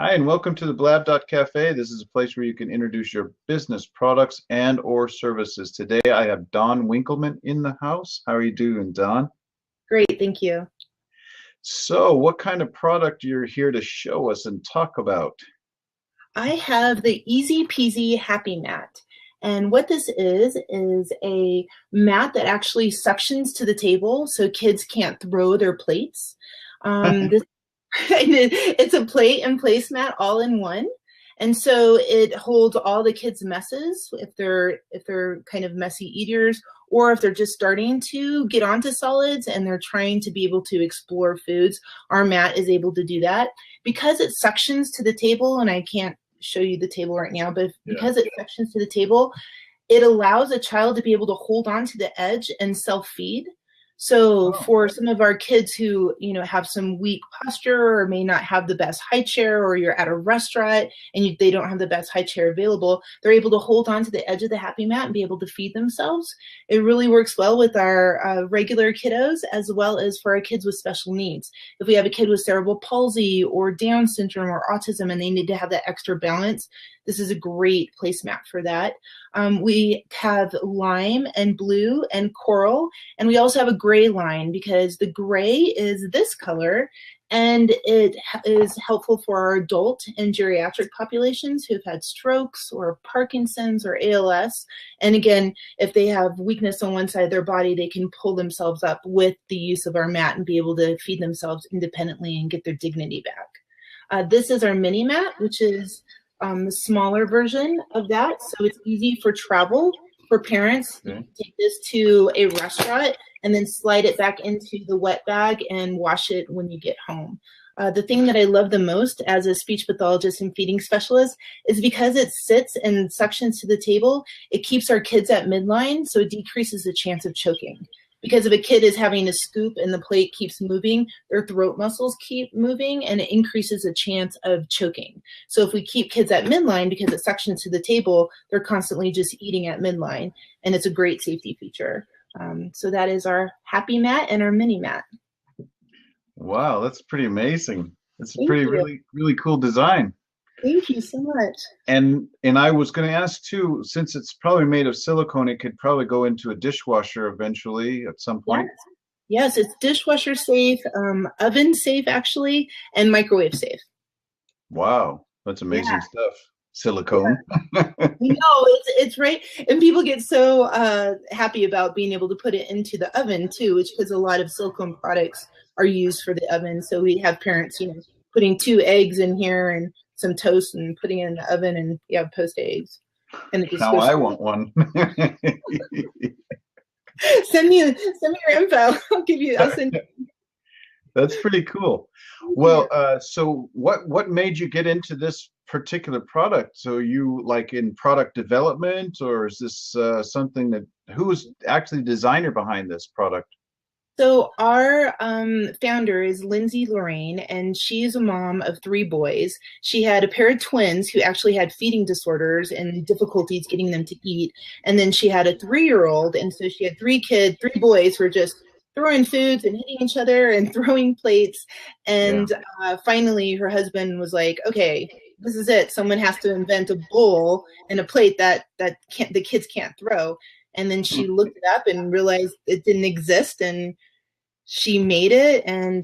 Hi, and welcome to the blab.cafe. This is a place where you can introduce your business products and or services. Today I have Don Winkleman in the house. How are you doing, Don? Great, thank you. So, what kind of product you're here to show us and talk about? I have the Easy Peasy Happy Mat. And what this is a mat that actually suctions to the table so kids can't throw their plates. This it's a plate and placemat all in one. And so it holds all the kids' messes if they're kind of messy eaters, or if they're just starting to get onto solids and they're trying to be able to explore foods. Our mat is able to do that because it suctions to the table, and I can't show you the table right now, but Yeah. because it suctions to the table, it allows a child to be able to hold on to the edge and self-feed. So Oh, for some of our kids who, have some weak posture or may not have the best high chair, or you're at a restaurant and they don't have the best high chair available, they're able to hold on to the edge of the happy mat and be able to feed themselves. It really works well with our regular kiddos as well as for our kids with special needs. If we have a kid with cerebral palsy or Down syndrome or autism and they need to have that extra balance, this is a great placemat for that. We have lime and blue and coral, and we also have a gray line because the gray is this color, and it is helpful for our adult and geriatric populations who've had strokes or Parkinson's or ALS. And again, if they have weakness on one side of their body, they can pull themselves up with the use of our mat and be able to feed themselves independently and get their dignity back. This is our mini mat, which is the smaller version of that. So it's easy for travel for parents. You okay. can take this to a restaurant and then slide it back into the wet bag and wash it when you get home. The thing that I love the most as a speech pathologist and feeding specialist is because it sits and suctions to the table, it keeps our kids at midline, so it decreases the chance of choking. Because if a kid is having a scoop and the plate keeps moving, their throat muscles keep moving and it increases the chance of choking. So if we keep kids at midline because it suctions to the table, they're constantly just eating at midline, and it's a great safety feature. So that is our happy mat and our mini mat. Wow, that's pretty amazing. It's a Thank pretty you. really cool design. Thank you so much. And I was going to ask too, since it's probably made of silicone, it could probably go into a dishwasher eventually at some Yes. point. Yes, it's dishwasher safe, oven safe actually, and microwave safe. Wow, that's Yeah. amazing stuff. Silicone. No, it's right, and people get so happy about being able to put it into the oven too, which because a lot of silicone products are used for the oven. So we have parents, putting 2 eggs in here and some toast and putting it in the oven, and poached eggs, and it just Now goes I straight. want one. Send me your info. I'll send you. That's pretty cool. Thank Well, you. so what made you get into this particular product? So you like in product development, or is this something that who's actually the designer behind this product? So our founder is Lindsay Lorraine, and she is a mom of 3 boys. She had a pair of twins who actually had feeding disorders and difficulties getting them to eat. And then she had a 3-year-old, and so she had 3 kids, 3 boys who were just throwing foods and hitting each other and throwing plates. Yeah. And finally, her husband was like, "Okay, this is it. Someone has to invent a bowl and a plate that can't the kids can't throw." And then she looked it up and realized it didn't exist, and she made it, and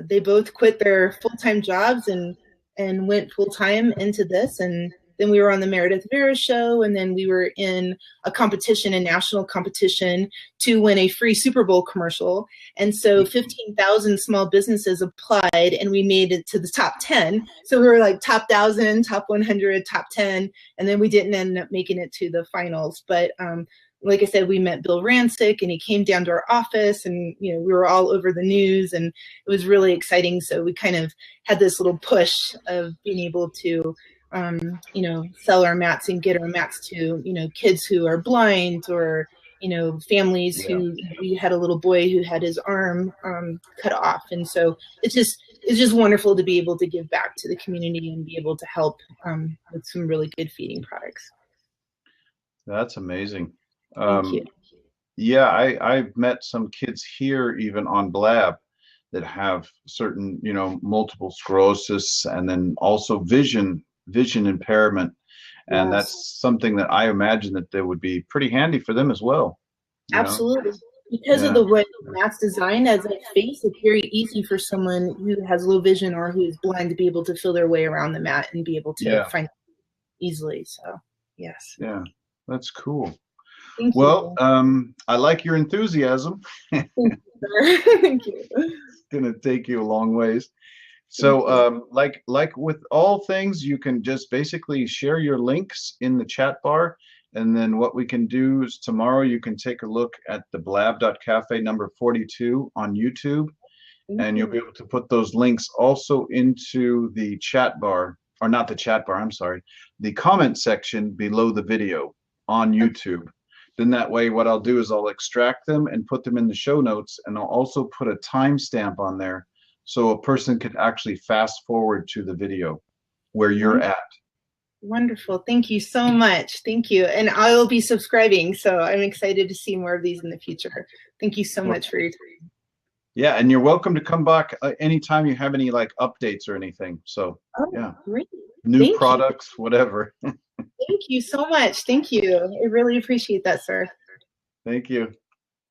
they both quit their full-time jobs and went full-time into this. And then we were on the Meredith Vera show, and then we were in a national competition to win a free Super Bowl commercial. And so 15,000 small businesses applied, and we made it to the top 10. So we were like top 1,000, top 100, top 10, and then we didn't end up making it to the finals. But like I said, we met Bill Rancic, and he came down to our office, and we were all over the news, and it was really exciting. So we kind of had this little push of being able to, sell our mats and get our mats to, kids who are blind, or families Yeah. who, we had a little boy who had his arm cut off, and so it's just wonderful to be able to give back to the community and be able to help with some really good feeding products. That's amazing. Thank you. Yeah, I've met some kids here even on Blab. that have certain, multiple sclerosis, and then also vision impairment. And Yes. that's something that I imagine that would be pretty handy for them as well, you know? Absolutely. Because of Yeah, the way the mat's designed as a face, it's very easy for someone who has low vision or who is blind to be able to feel their way around the mat and be able to yeah, find it easily. So, yes. yeah. That's cool. Thank Well, you. I like your enthusiasm. Thank you, sir. Thank you. It's gonna take you a long ways. Thank So, you. like with all things, you can just basically share your links in the chat bar, and then what we can do is tomorrow you can take a look at the blab.cafe number 42 on YouTube, Thank and you'll be you. able to put those links also into the chat bar, or not the chat bar, I'm sorry, the comment section below the video on Okay. YouTube. Then that way, what I'll do is I'll extract them and put them in the show notes, and I'll also put a timestamp on there so a person could actually fast forward to the video where you're Wonderful. at. Wonderful. Thank you so much. Thank you. And I will be subscribing. So I'm excited to see more of these in the future. Thank you so Well, much for your time. yeah, and you're welcome to come back anytime you have any like updates or anything. So, Oh, yeah, great. new Thank you. products, whatever. Thank you so much. Thank you. I really appreciate that, sir. Thank you.